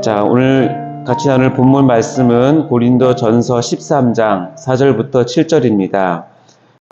자, 오늘 같이 나눌 본문 말씀은 고린도전서 13장 4절부터 7절입니다.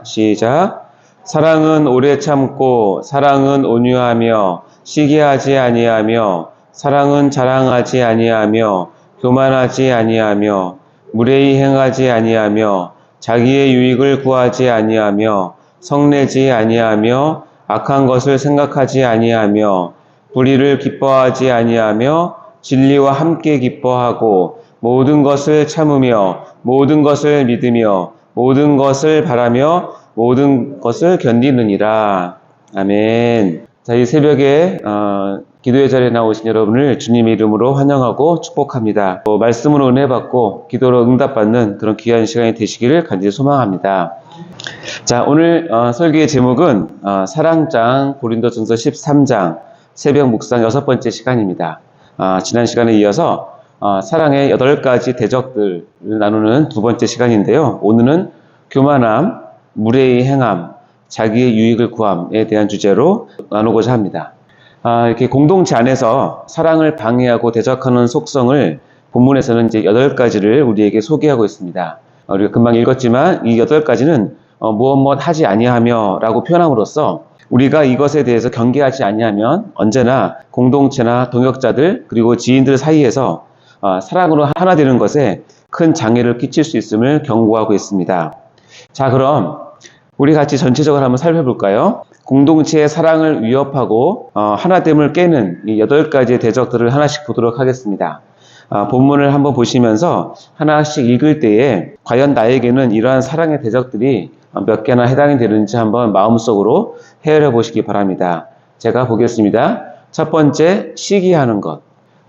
시작. 사랑은 오래 참고 사랑은 온유하며 시기하지 아니하며 사랑은 자랑하지 아니하며 교만하지 아니하며 무례히 행하지 아니하며 자기의 유익을 구하지 아니하며 성내지 아니하며 악한 것을 생각하지 아니하며 불의를 기뻐하지 아니하며 진리와 함께 기뻐하고 모든 것을 참으며 모든 것을 믿으며 모든 것을 바라며 모든 것을 견디느니라. 아멘. 자, 이 새벽에 기도의 자리에 나오신 여러분을 주님의 이름으로 환영하고 축복합니다. 말씀으로 은혜 받고 기도로 응답받는 그런 귀한 시간이 되시기를 간절히 소망합니다. 자, 오늘 설교의 제목은 사랑장 고린도전서 13장 새벽 묵상 6번째 시간입니다. 지난 시간에 이어서 사랑의 8가지 대적들을 나누는 2번째 시간인데요. 오늘은 교만함, 무례히 행함, 자기의 유익을 구함에 대한 주제로 나누고자 합니다. 이렇게 공동체 안에서 사랑을 방해하고 대적하는 속성을 본문에서는 이제 8가지를 우리에게 소개하고 있습니다. 우리가 금방 읽었지만 이 8가지는 무엇 하지 아니하며 라고 표현함으로써 우리가 이것에 대해서 경계하지 아니하면 언제나 공동체나 동역자들 그리고 지인들 사이에서 사랑으로 하나 되는 것에 큰 장애를 끼칠 수 있음을 경고하고 있습니다. 자, 그럼 우리 같이 전체적으로 한번 살펴볼까요? 공동체의 사랑을 위협하고 하나됨을 깨는 이 8가지의 대적들을 하나씩 보도록 하겠습니다. 본문을 한번 보시면서 하나씩 읽을 때에 과연 나에게는 이러한 사랑의 대적들이 몇 개나 해당이 되는지 한번 마음속으로 헤아려 보시기 바랍니다. 제가 보겠습니다. 첫 번째, 시기하는 것.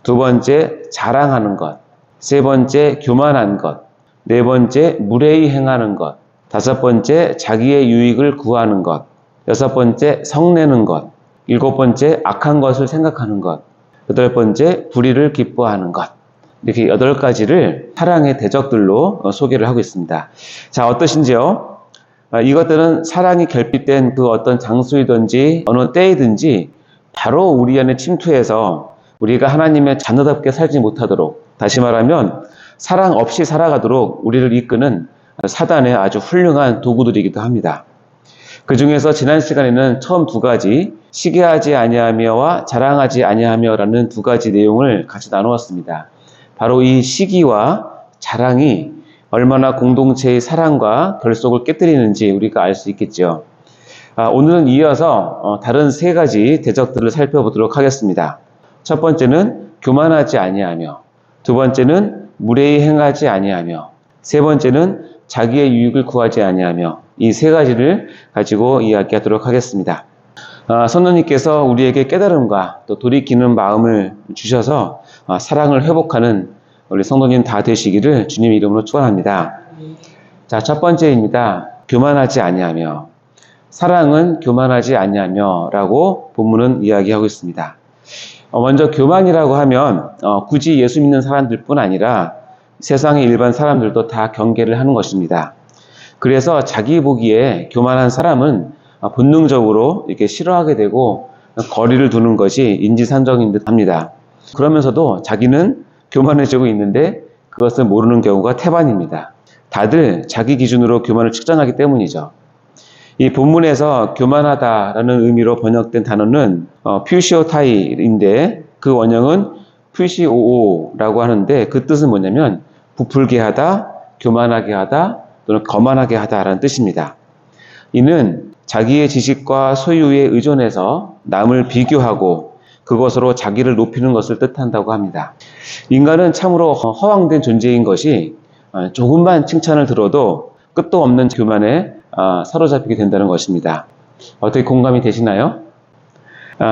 두 번째, 자랑하는 것. 세 번째, 교만한 것. 네 번째, 무례히 행하는 것. 다섯 번째, 자기의 유익을 구하는 것. 여섯 번째, 성내는 것. 일곱 번째, 악한 것을 생각하는 것. 여덟 번째, 불의를 기뻐하는 것. 이렇게 8가지를 사랑의 대적들로 소개를 하고 있습니다. 자, 어떠신지요? 이것들은 사랑이 결핍된 그 어떤 장소이든지 어느 때이든지 바로 우리 안에 침투해서 우리가 하나님의 자녀답게 살지 못하도록, 다시 말하면 사랑 없이 살아가도록 우리를 이끄는 사단의 아주 훌륭한 도구들이기도 합니다. 그 중에서 지난 시간에는 처음 2가지, 시기하지 아니하며와 자랑하지 아니하며라는 2가지 내용을 같이 나누었습니다. 바로 이 시기와 자랑이 얼마나 공동체의 사랑과 결속을 깨뜨리는지 우리가 알 수 있겠죠. 오늘은 이어서 다른 3가지 대적들을 살펴보도록 하겠습니다. 첫 번째는 교만하지 아니하며, 두 번째는 무례히 행하지 아니하며, 세 번째는 자기의 유익을 구하지 아니하며, 이 3가지를 가지고 이야기하도록 하겠습니다. 성령님께서 우리에게 깨달음과 또 돌이키는 마음을 주셔서 사랑을 회복하는 우리 성도님 다 되시기를 주님의 이름으로 축원합니다. 자, 첫 번째입니다. 교만하지 아니하며. 사랑은 교만하지 아니하며 라고 본문은 이야기하고 있습니다. 먼저 교만이라고 하면 굳이 예수 믿는 사람들뿐 아니라 세상의 일반 사람들도 다 경계를 하는 것입니다. 그래서 자기 보기에 교만한 사람은 본능적으로 이렇게 싫어하게 되고 거리를 두는 것이 인지상정인 듯 합니다. 그러면서도 자기는 교만해지고 있는데 그것을 모르는 경우가 태반입니다. 다들 자기 기준으로 교만을 측정하기 때문이죠. 이 본문에서 교만하다라는 의미로 번역된 단어는 퓨시오타이인데 그 원형은 퓨시오오라고 하는데 그 뜻은 뭐냐면 부풀게 하다, 교만하게 하다 또는 거만하게 하다라는 뜻입니다. 이는 자기의 지식과 소유에 의존해서 남을 비교하고 그것으로 자기를 높이는 것을 뜻한다고 합니다. 인간은 참으로 허황된 존재인 것이 조금만 칭찬을 들어도 끝도 없는 교만에 사로잡히게 된다는 것입니다. 어떻게 공감이 되시나요?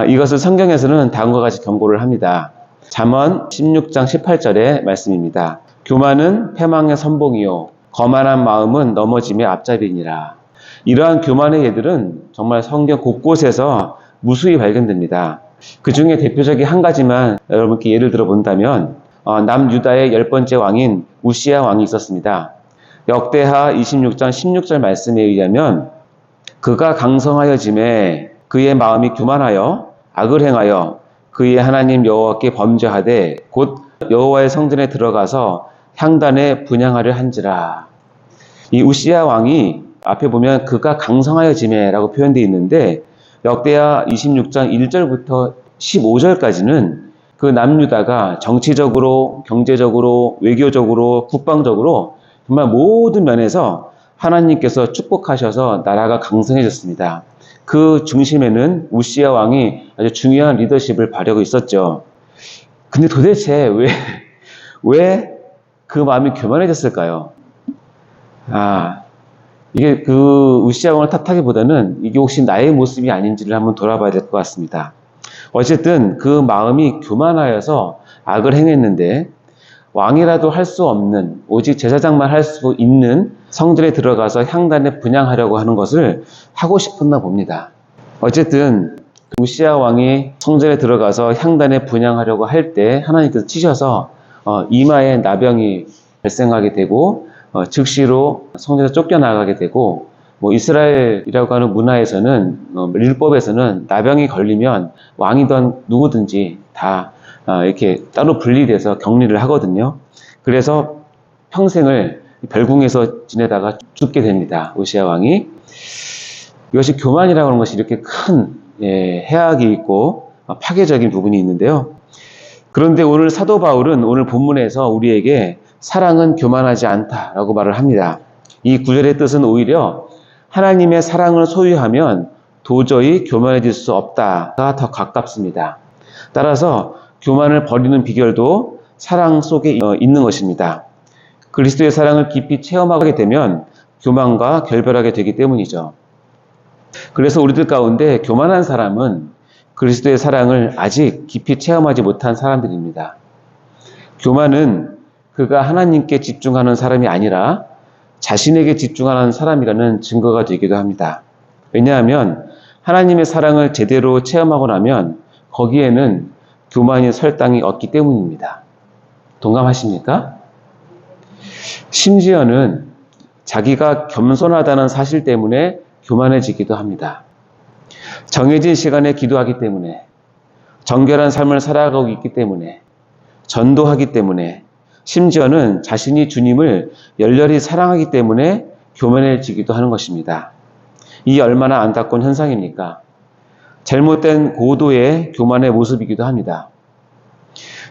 이것을 성경에서는 다음과 같이 경고를 합니다. 잠언 16장 18절의 말씀입니다. 교만은 패망의 선봉이요 거만한 마음은 넘어짐의 앞잡이니라. 이러한 교만의 예들은 정말 성경 곳곳에서 무수히 발견됩니다. 그 중에 대표적인 한 가지만 여러분께 예를 들어 본다면 남유다의 10번째 왕인 우시야 왕이 있었습니다. 역대하 26장 16절 말씀에 의하면 그가 강성하여짐에 그의 마음이 교만하여 악을 행하여 그의 하나님 여호와께 범죄하되 곧 여호와의 성전에 들어가서 향단에 분향하려 한지라. 이 우시야 왕이 앞에 보면 그가 강성하여지매라고 표현되어 있는데 역대하 26장 1절부터 15절까지는 그 남유다가 정치적으로, 경제적으로, 외교적으로, 국방적으로 정말 모든 면에서 하나님께서 축복하셔서 나라가 강성해졌습니다. 그 중심에는 우시야 왕이 아주 중요한 리더십을 발휘하고 있었죠. 근데 도대체 왜 그 마음이 교만해졌을까요? 이게 그 우시야 왕을 탓하기보다는 이게 혹시 나의 모습이 아닌지를 한번 돌아봐야 될 것 같습니다. 어쨌든 그 마음이 교만하여서 악을 행했는데 왕이라도 할 수 없는 오직 제사장만 할 수 있는 성전에 들어가서 향단에 분향하려고 하는 것을 하고 싶었나 봅니다. 어쨌든 우시야 왕이 성전에 들어가서 향단에 분향하려고 할 때 하나님께서 치셔서 이마에 나병이 발생하게 되고 즉시로 성전에서 쫓겨나가게 되고 이스라엘이라고 하는 문화에서는 율법에서는 나병이 걸리면 왕이든 누구든지 다 이렇게 따로 분리돼서 격리를 하거든요. 그래서 평생을 별궁에서 지내다가 죽게 됩니다. 우시야 왕이. 이것이 교만이라고 하는 것이 이렇게 큰 해악이 있고 파괴적인 부분이 있는데요. 그런데 오늘 사도 바울은 오늘 본문에서 우리에게 사랑은 교만하지 않다라고 말을 합니다. 이 구절의 뜻은 오히려 하나님의 사랑을 소유하면 도저히 교만해질 수 없다가 더 가깝습니다. 따라서 교만을 버리는 비결도 사랑 속에 있는 것입니다. 그리스도의 사랑을 깊이 체험하게 되면 교만과 결별하게 되기 때문이죠. 그래서 우리들 가운데 교만한 사람은 그리스도의 사랑을 아직 깊이 체험하지 못한 사람들입니다. 교만은 그가 하나님께 집중하는 사람이 아니라 자신에게 집중하는 사람이라는 증거가 되기도 합니다. 왜냐하면 하나님의 사랑을 제대로 체험하고 나면 거기에는 교만이 설 땅이 없기 때문입니다. 동감하십니까? 심지어는 자기가 겸손하다는 사실 때문에 교만해지기도 합니다. 정해진 시간에 기도하기 때문에, 정결한 삶을 살아가고 있기 때문에, 전도하기 때문에, 심지어는 자신이 주님을 열렬히 사랑하기 때문에 교만해지기도 하는 것입니다. 이 얼마나 안타까운 현상입니까? 잘못된 고도의 교만의 모습이기도 합니다.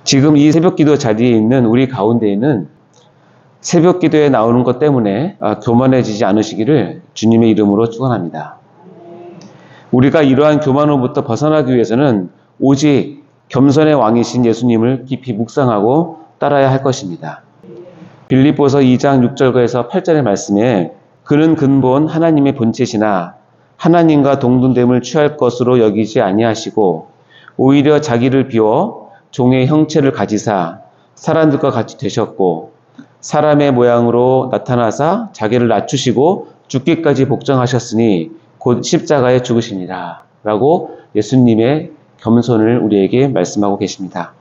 지금 이 새벽기도 자리에 있는 우리 가운데에는 새벽기도에 나오는 것 때문에 교만해지지 않으시기를 주님의 이름으로 축원합니다. 우리가 이러한 교만으로부터 벗어나기 위해서는 오직 겸손의 왕이신 예수님을 깊이 묵상하고 따라야 할 것입니다. 빌립보서 2장 6절에서 8절의 말씀에 그는 근본 하나님의 본체시나 하나님과 동등됨을 취할 것으로 여기지 아니하시고 오히려 자기를 비워 종의 형체를 가지사 사람들과 같이 되셨고 사람의 모양으로 나타나사 자기를 낮추시고 죽기까지 복종하셨으니 곧 십자가에 죽으시니라 라고 예수님의 겸손을 우리에게 말씀하고 계십니다.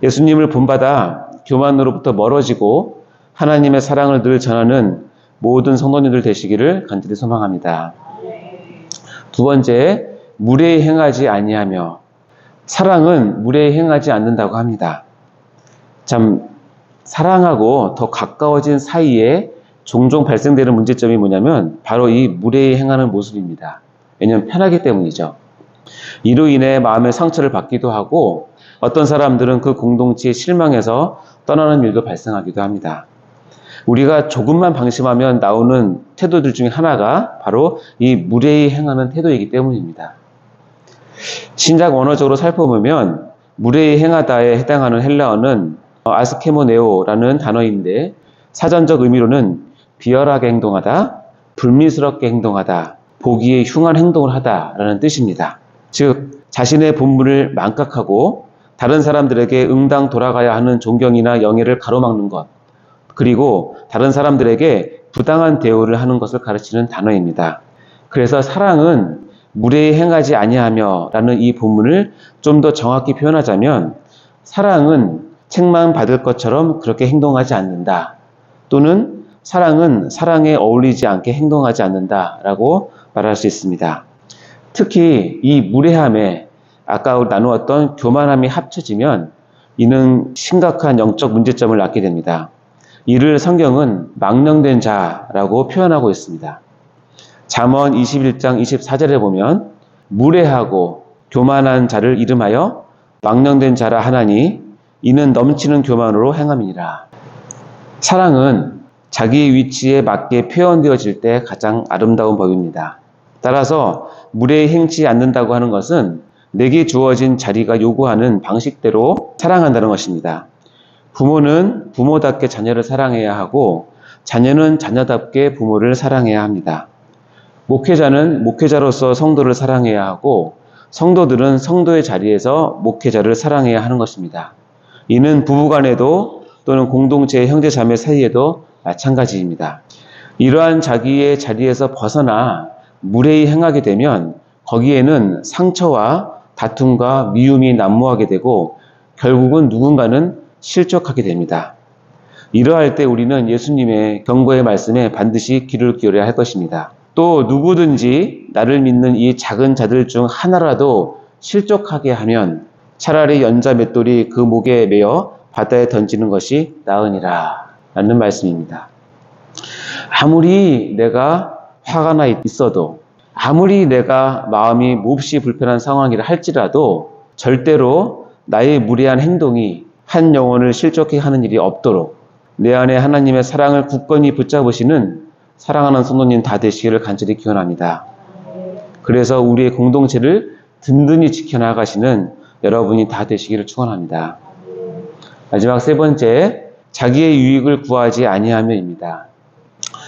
예수님을 본받아 교만으로부터 멀어지고 하나님의 사랑을 늘 전하는 모든 성도님들 되시기를 간절히 소망합니다. 두 번째, 무례히 행하지 아니하며. 사랑은 무례히 행하지 않는다고 합니다. 참 사랑하고 더 가까워진 사이에 종종 발생되는 문제점이 뭐냐면 바로 이 무례히 행하는 모습입니다. 왜냐하면 편하기 때문이죠. 이로 인해 마음의 상처를 받기도 하고 어떤 사람들은 그 공동체에 실망해서 떠나는 일도 발생하기도 합니다. 우리가 조금만 방심하면 나오는 태도들 중에 하나가 바로 이 무례히 행하는 태도이기 때문입니다. 신약 원어적으로 살펴보면 무례히 행하다에 해당하는 헬라어는 아스케모네오라는 단어인데 사전적 의미로는 비열하게 행동하다, 불미스럽게 행동하다, 보기에 흉한 행동을 하다라는 뜻입니다. 즉 자신의 본분을 망각하고 다른 사람들에게 응당 돌아가야 하는 존경이나 영예를 가로막는 것, 그리고 다른 사람들에게 부당한 대우를 하는 것을 가르치는 단어입니다. 그래서 사랑은 무례히 행하지 아니하며 라는 이 본문을 좀 더 정확히 표현하자면 사랑은 책망 받을 것처럼 그렇게 행동하지 않는다. 또는 사랑은 사랑에 어울리지 않게 행동하지 않는다 라고 말할 수 있습니다. 특히 이 무례함에 아까 나누었던 교만함이 합쳐지면 이는 심각한 영적 문제점을 낳게 됩니다. 이를 성경은 망령된 자라고 표현하고 있습니다. 잠언 21장 24절에 보면 무례하고 교만한 자를 이름하여 망령된 자라 하나니 이는 넘치는 교만으로 행함이니라. 사랑은 자기 위치에 맞게 표현되어질 때 가장 아름다운 법입니다. 따라서 무례히 행치 않는다고 하는 것은 내게 주어진 자리가 요구하는 방식대로 사랑한다는 것입니다. 부모는 부모답게 자녀를 사랑해야 하고 자녀는 자녀답게 부모를 사랑해야 합니다. 목회자는 목회자로서 성도를 사랑해야 하고 성도들은 성도의 자리에서 목회자를 사랑해야 하는 것입니다. 이는 부부간에도 또는 공동체의 형제자매 사이에도 마찬가지입니다. 이러한 자기의 자리에서 벗어나 무례히 행하게 되면 거기에는 상처와 다툼과 미움이 난무하게 되고 결국은 누군가는 실족하게 됩니다. 이러할 때 우리는 예수님의 경고의 말씀에 반드시 귀를 기울여야 할 것입니다. 또 누구든지 나를 믿는 이 작은 자들 중 하나라도 실족하게 하면 차라리 연자 맷돌이 그 목에 매어 바다에 던지는 것이 나으니라 라는 말씀입니다. 아무리 내가 화가 나 있어도 아무리 내가 마음이 몹시 불편한 상황이라 할지라도 절대로 나의 무례한 행동이 한 영혼을 실족해 하는 일이 없도록 내 안에 하나님의 사랑을 굳건히 붙잡으시는 사랑하는 성도님 다 되시기를 간절히 기원합니다. 그래서 우리의 공동체를 든든히 지켜나가시는 여러분이 다 되시기를 축원합니다. 마지막 세 번째, 자기의 유익을 구하지 아니하며입니다.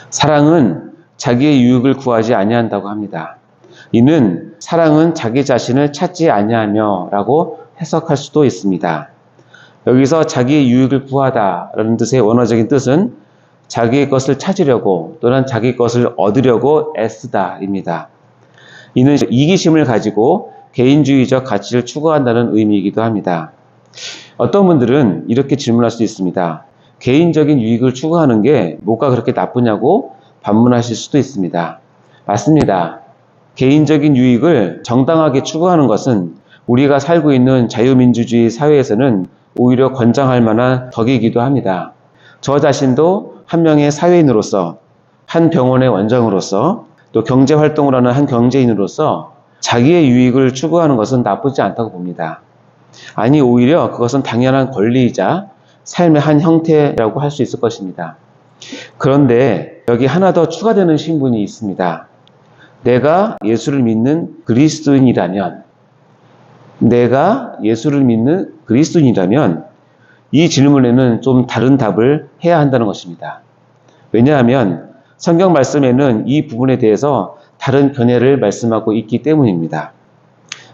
사랑은 자기의 유익을 구하지 아니한다고 합니다. 이는 사랑은 자기 자신을 찾지 아니하며라고 해석할 수도 있습니다. 여기서 자기의 유익을 구하다라는 뜻의 원어적인 뜻은 자기의 것을 찾으려고 또는 자기 것을 얻으려고 애쓰다입니다. 이는 이기심을 가지고 개인주의적 가치를 추구한다는 의미이기도 합니다. 어떤 분들은 이렇게 질문할 수 있습니다. 개인적인 유익을 추구하는 게 뭐가 그렇게 나쁘냐고 반문하실 수도 있습니다. 맞습니다. 개인적인 유익을 정당하게 추구하는 것은 우리가 살고 있는 자유민주주의 사회에서는 오히려 권장할 만한 덕이기도 합니다. 저 자신도 한 명의 사회인으로서, 한 병원의 원장으로서, 또 경제활동을 하는 한 경제인으로서 자기의 유익을 추구하는 것은 나쁘지 않다고 봅니다. 아니, 오히려 그것은 당연한 권리이자 삶의 한 형태라고 할 수 있을 것입니다. 그런데 여기 하나 더 추가되는 신분이 있습니다. 내가 예수를 믿는 그리스도인이라면 이 질문에는 좀 다른 답을 해야 한다는 것입니다. 왜냐하면 성경 말씀에는 이 부분에 대해서 다른 견해를 말씀하고 있기 때문입니다.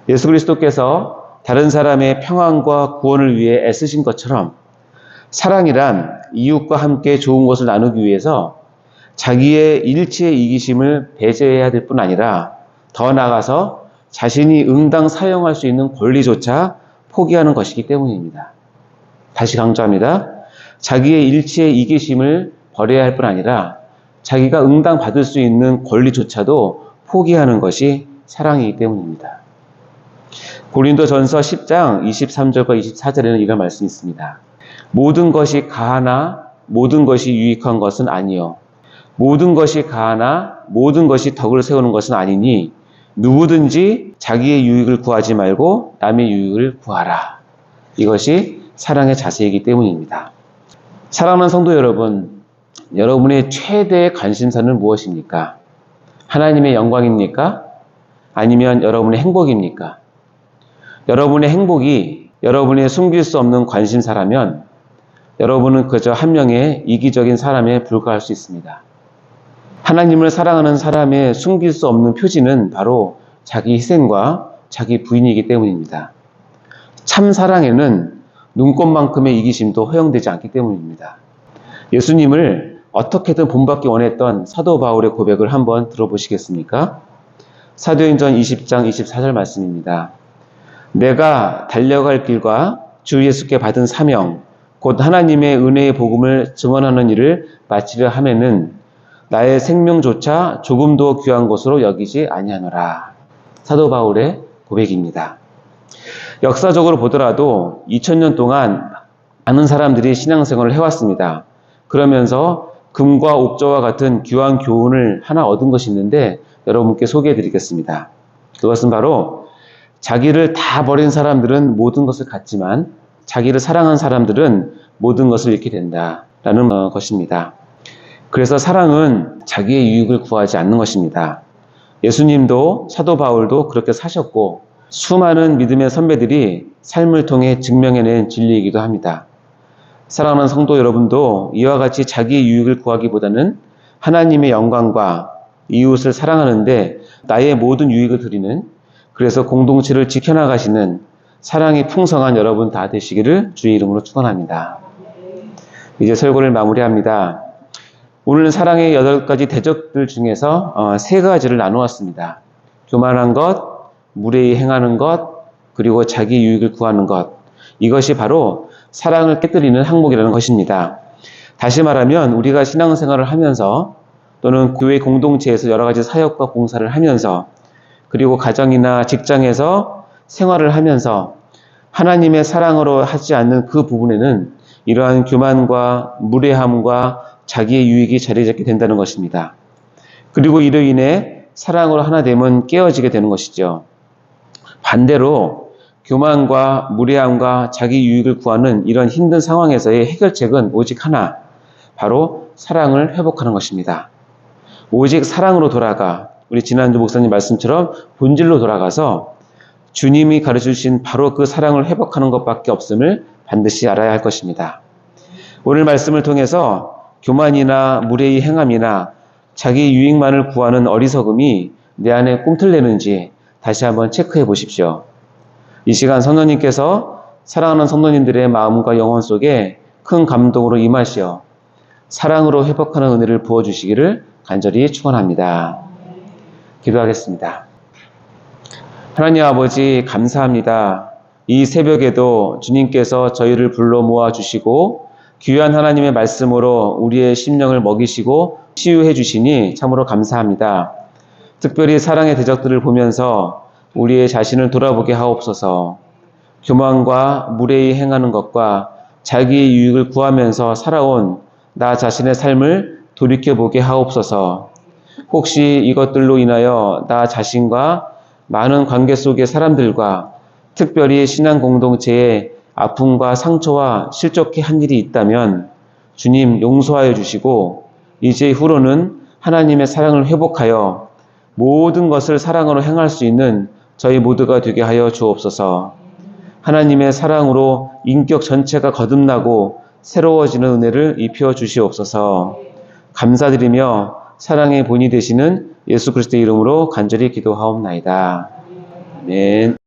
예수 그리스도께서 다른 사람의 평안과 구원을 위해 애쓰신 것처럼 사랑이란 이웃과 함께 좋은 것을 나누기 위해서 자기의 일체의 이기심을 배제해야 될 뿐 아니라 더 나아가서 자신이 응당 사용할 수 있는 권리조차 포기하는 것이기 때문입니다. 다시 강조합니다. 자기의 일체의 이기심을 버려야 할 뿐 아니라 자기가 응당 받을 수 있는 권리조차도 포기하는 것이 사랑이기 때문입니다. 고린도전서 10장 23절과 24절에는 이런 말씀이 있습니다. 모든 것이 가하나 모든 것이 유익한 것은 아니요 모든 것이 가하나 모든 것이 덕을 세우는 것은 아니니 누구든지 자기의 유익을 구하지 말고 남의 유익을 구하라. 이것이 사랑의 자세이기 때문입니다. 사랑하는 성도 여러분, 여러분의 최대의 관심사는 무엇입니까? 하나님의 영광입니까? 아니면 여러분의 행복입니까? 여러분의 행복이 여러분의 숨길 수 없는 관심사라면 여러분은 그저 한 명의 이기적인 사람에 불과할 수 있습니다. 하나님을 사랑하는 사람의 숨길 수 없는 표지는 바로 자기 희생과 자기 부인이기 때문입니다. 참 사랑에는 눈꽃만큼의 이기심도 허용되지 않기 때문입니다. 예수님을 어떻게든 본받기 원했던 사도 바울의 고백을 한번 들어보시겠습니까? 사도행전 20장 24절 말씀입니다. 내가 달려갈 길과 주 예수께 받은 사명, 곧 하나님의 은혜의 복음을 증언하는 일을 마치려 하면은 나의 생명조차 조금도 귀한 것으로 여기지 아니하노라. 사도 바울의 고백입니다. 역사적으로 보더라도 2000년 동안 많은 사람들이 신앙생활을 해왔습니다. 그러면서 금과 옥저와 같은 귀한 교훈을 하나 얻은 것이 있는데 여러분께 소개해 드리겠습니다. 그것은 바로 자기를 다 버린 사람들은 모든 것을 갖지만 자기를 사랑한 사람들은 모든 것을 잃게 된다라는 것입니다. 그래서 사랑은 자기의 유익을 구하지 않는 것입니다. 예수님도 사도 바울도 그렇게 사셨고 수많은 믿음의 선배들이 삶을 통해 증명해낸 진리이기도 합니다. 사랑하는 성도 여러분도 이와 같이 자기의 유익을 구하기보다는 하나님의 영광과 이웃을 사랑하는데 나의 모든 유익을 드리는, 그래서 공동체를 지켜나가시는 사랑이 풍성한 여러분 다 되시기를 주의 이름으로 축원합니다. 이제 설교를 마무리합니다. 오늘은 사랑의 8가지 대적들 중에서 3가지를 나누었습니다. 교만한 것, 무례히 행하는 것, 그리고 자기 유익을 구하는 것. 이것이 바로 사랑을 깨뜨리는 항목이라는 것입니다. 다시 말하면 우리가 신앙생활을 하면서 또는 교회 공동체에서 여러 가지 사역과 공사를 하면서 그리고 가정이나 직장에서 생활을 하면서 하나님의 사랑으로 하지 않는 그 부분에는 이러한 교만과 무례함과 자기의 유익이 자리 잡게 된다는 것입니다. 그리고 이로 인해 사랑으로 하나 되면 깨어지게 되는 것이죠. 반대로 교만과 무례함과 자기 유익을 구하는 이런 힘든 상황에서의 해결책은 오직 하나, 바로 사랑을 회복하는 것입니다. 오직 사랑으로 돌아가, 우리 지난주 목사님 말씀처럼 본질로 돌아가서 주님이 가르쳐주신 바로 그 사랑을 회복하는 것밖에 없음을 반드시 알아야 할 것입니다. 오늘 말씀을 통해서 교만이나 무례히 행함이나 자기 유익만을 구하는 어리석음이 내 안에 꿈틀대는지 다시 한번 체크해 보십시오. 이 시간 성도님께서 사랑하는 성도님들의 마음과 영혼 속에 큰 감동으로 임하시어 사랑으로 회복하는 은혜를 부어주시기를 간절히 축원합니다. 기도하겠습니다. 하나님 아버지 감사합니다. 이 새벽에도 주님께서 저희를 불러 모아주시고 귀한 하나님의 말씀으로 우리의 심령을 먹이시고 치유해 주시니 참으로 감사합니다. 특별히 사랑의 대적들을 보면서 우리의 자신을 돌아보게 하옵소서. 교만과 무례히 행하는 것과 자기의 유익을 구하면서 살아온 나 자신의 삶을 돌이켜보게 하옵소서. 혹시 이것들로 인하여 나 자신과 많은 관계 속의 사람들과 특별히 신앙 공동체에 아픔과 상처와 실족해 한 일이 있다면 주님 용서하여 주시고 이제 후로는 하나님의 사랑을 회복하여 모든 것을 사랑으로 행할 수 있는 저희 모두가 되게 하여 주옵소서. 하나님의 사랑으로 인격 전체가 거듭나고 새로워지는 은혜를 입혀 주시옵소서. 감사드리며 사랑의 본이 되시는 예수 그리스도의 이름으로 간절히 기도하옵나이다. 아멘.